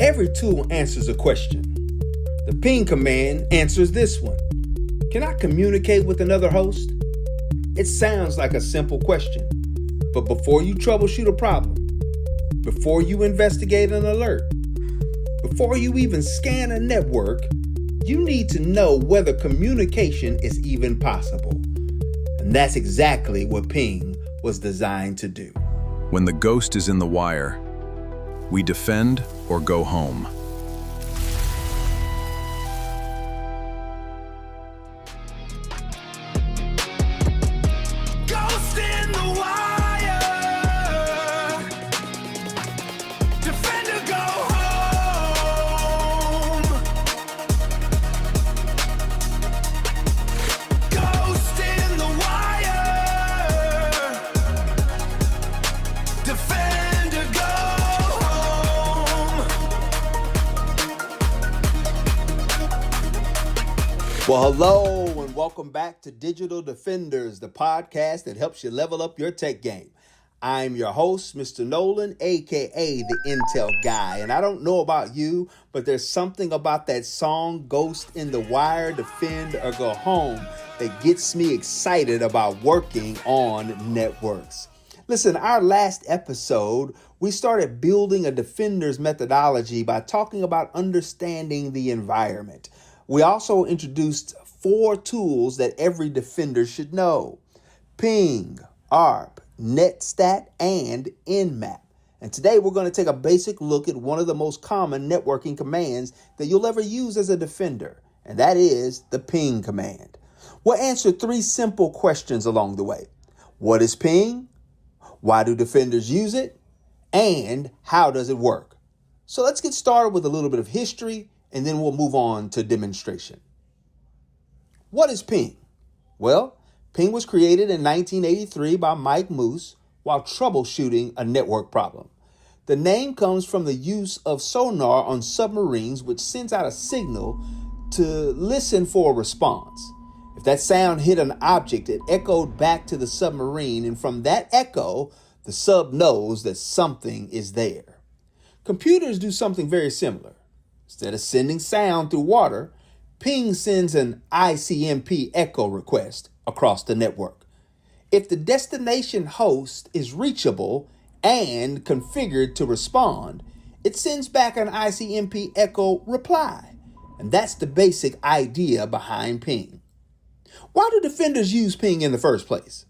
Every tool answers a question. The ping command answers this one. Can I communicate with another host? It sounds like a simple question, but before you troubleshoot a problem, before you investigate an alert, before you even scan a network, you need to know whether communication is even possible. And that's exactly what ping was designed to do. When the ghost is in the wire, we defend or go home. Ghost in the wire. Defend or go home. Ghost in the wire. Defend or go home. Well, hello and welcome back to Digital Defenders, the podcast that helps you level up your tech game. I'm your host, Mr. Nolan, aka the Intel Guy. And I don't know about you, but there's something about that song, Ghost in the Wire, Defend or Go Home, that gets me excited about working on networks. Listen, our last episode, we started building a defender's methodology by talking about understanding the environment. We also introduced 4 tools that every defender should know: ping, ARP, netstat, and nmap. And today we're going to take a basic look at one of the most common networking commands that you'll ever use as a defender, and that is the ping command. We'll answer 3 simple questions along the way. What is ping? Why do defenders use it? And how does it work? So let's get started with a little bit of history, and then we'll move on to demonstration. What is ping? Well, ping was created in 1983 by Mike Moose while troubleshooting a network problem. The name comes from the use of sonar on submarines, which sends out a signal to listen for a response. If that sound hit an object, it echoed back to the submarine, and from that echo, the sub knows that something is there. Computers do something very similar. Instead of sending sound through water, ping sends an ICMP echo request across the network. If the destination host is reachable and configured to respond, it sends back an ICMP echo reply. And that's the basic idea behind ping. Why do defenders use ping in the first place?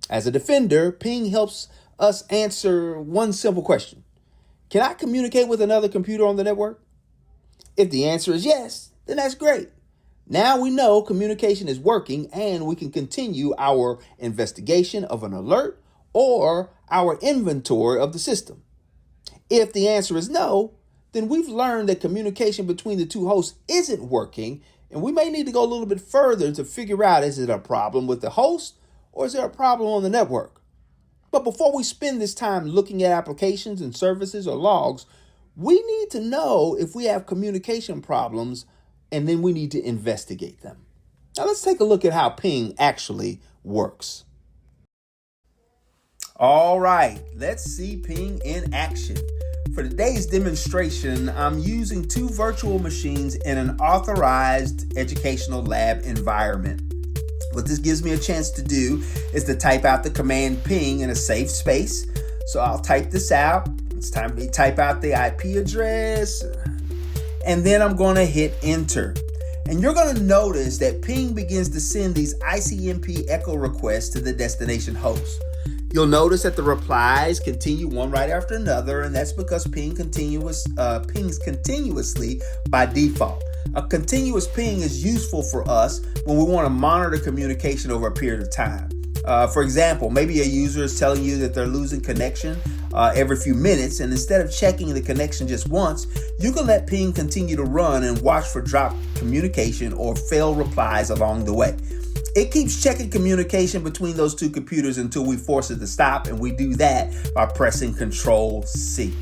As a defender, ping helps us answer one simple question. Can I communicate with another computer on the network? If the answer is yes, then that's great. Now we know communication is working and we can continue our investigation of an alert or our inventory of the system. If the answer is no, then we've learned that communication between the two hosts isn't working, and we may need to go a little bit further to figure out, is it a problem with the host or is there a problem on the network? But before we spend this time looking at applications and services or logs, we need to know if we have communication problems, and then we need to investigate them. Now let's take a look at how ping actually works. All right, let's see ping in action. For today's demonstration, I'm using 2 virtual machines in an authorized educational lab environment. What this gives me a chance to do is to type out the command ping in a safe space. So I'll type this out. It's time to type out the IP address, and then I'm going to hit enter. And you're going to notice that ping begins to send these ICMP echo requests to the destination host. You'll notice that the replies continue one right after another, and that's because pings continuously by default. A continuous ping is useful for us when we want to monitor communication over a period of time. For example, maybe a user is telling you that they're losing connection every few minutes, and instead of checking the connection just once, you can let ping continue to run and watch for dropped communication or failed replies along the way. It keeps checking communication between those 2 computers until we force it to stop, and we do that by pressing Control-C.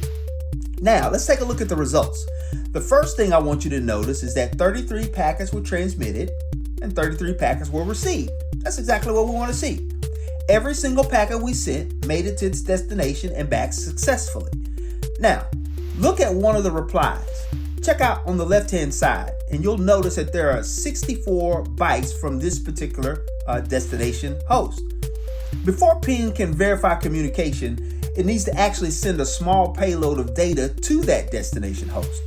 Now, let's take a look at the results. The first thing I want you to notice is that 33 packets were transmitted and 33 packets were received. That's exactly what we want to see. Every single packet we sent made it to its destination and back successfully. Now, look at one of the replies. check out on the left-hand side, and you'll notice that there are 64 bytes from this particular destination host. Before ping can verify communication, it needs to actually send a small payload of data to that destination host.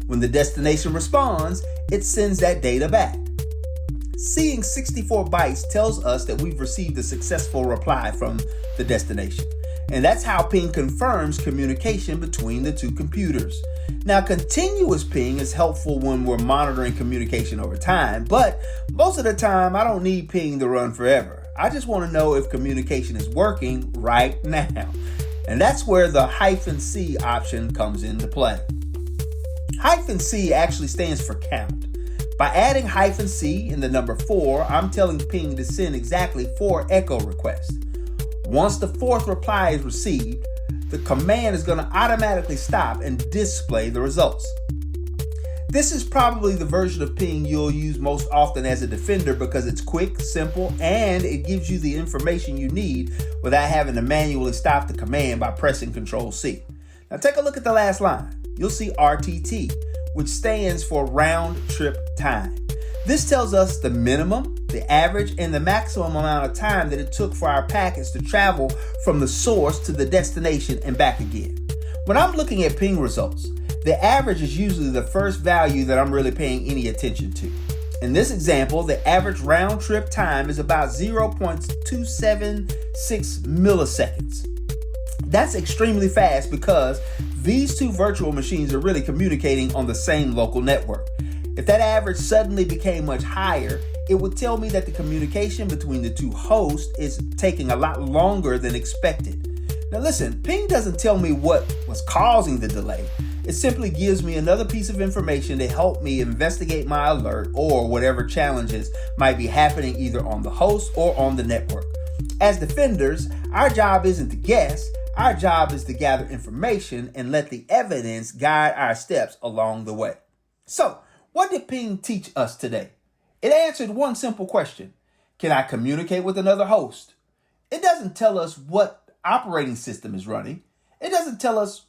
When the destination responds, it sends that data back. Seeing 64 bytes tells us that we've received a successful reply from the destination. And that's how ping confirms communication between the two computers. Now, continuous ping is helpful when we're monitoring communication over time, but most of the time I don't need ping to run forever. I just want to know if communication is working right now. And that's where the -C option comes into play. -C actually stands for count. By adding -C in the number 4, I'm telling ping to send exactly 4 echo requests. Once the 4th reply is received, the command is going to automatically stop and display the results. This is probably the version of ping you'll use most often as a defender because it's quick, simple, and it gives you the information you need without having to manually stop the command by pressing Control-C. Now take a look at the last line. You'll see RTT, which stands for round trip time. This tells us the minimum, the average, and the maximum amount of time that it took for our packets to travel from the source to the destination and back again. When I'm looking at ping results, the average is usually the first value that I'm really paying any attention to. In this example, the average round trip time is about 0.276 milliseconds. That's extremely fast because these two virtual machines are really communicating on the same local network. If that average suddenly became much higher, it would tell me that the communication between the two hosts is taking a lot longer than expected. Now listen, ping doesn't tell me what was causing the delay. It simply gives me another piece of information to help me investigate my alert or whatever challenges might be happening either on the host or on the network. As defenders, our job isn't to guess. Our job is to gather information and let the evidence guide our steps along the way. So, what did ping teach us today? It answered one simple question. Can I communicate with another host? It doesn't tell us what operating system is running. It doesn't tell us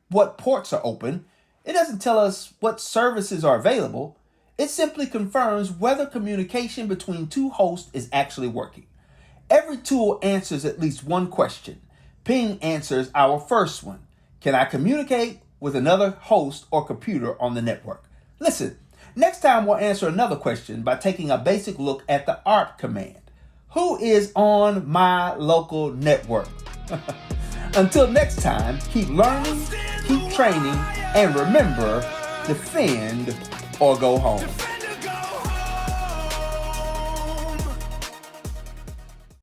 what ports are open. It doesn't tell us what services are available. It simply confirms whether communication between two hosts is actually working. Every tool answers at least one question. Ping answers our first one. Can I communicate with another host or computer on the network? Listen, next time we'll answer another question by taking a basic look at the ARP command. Who is on my local network? Until next time, keep learning, keep training, and remember, defend or go home.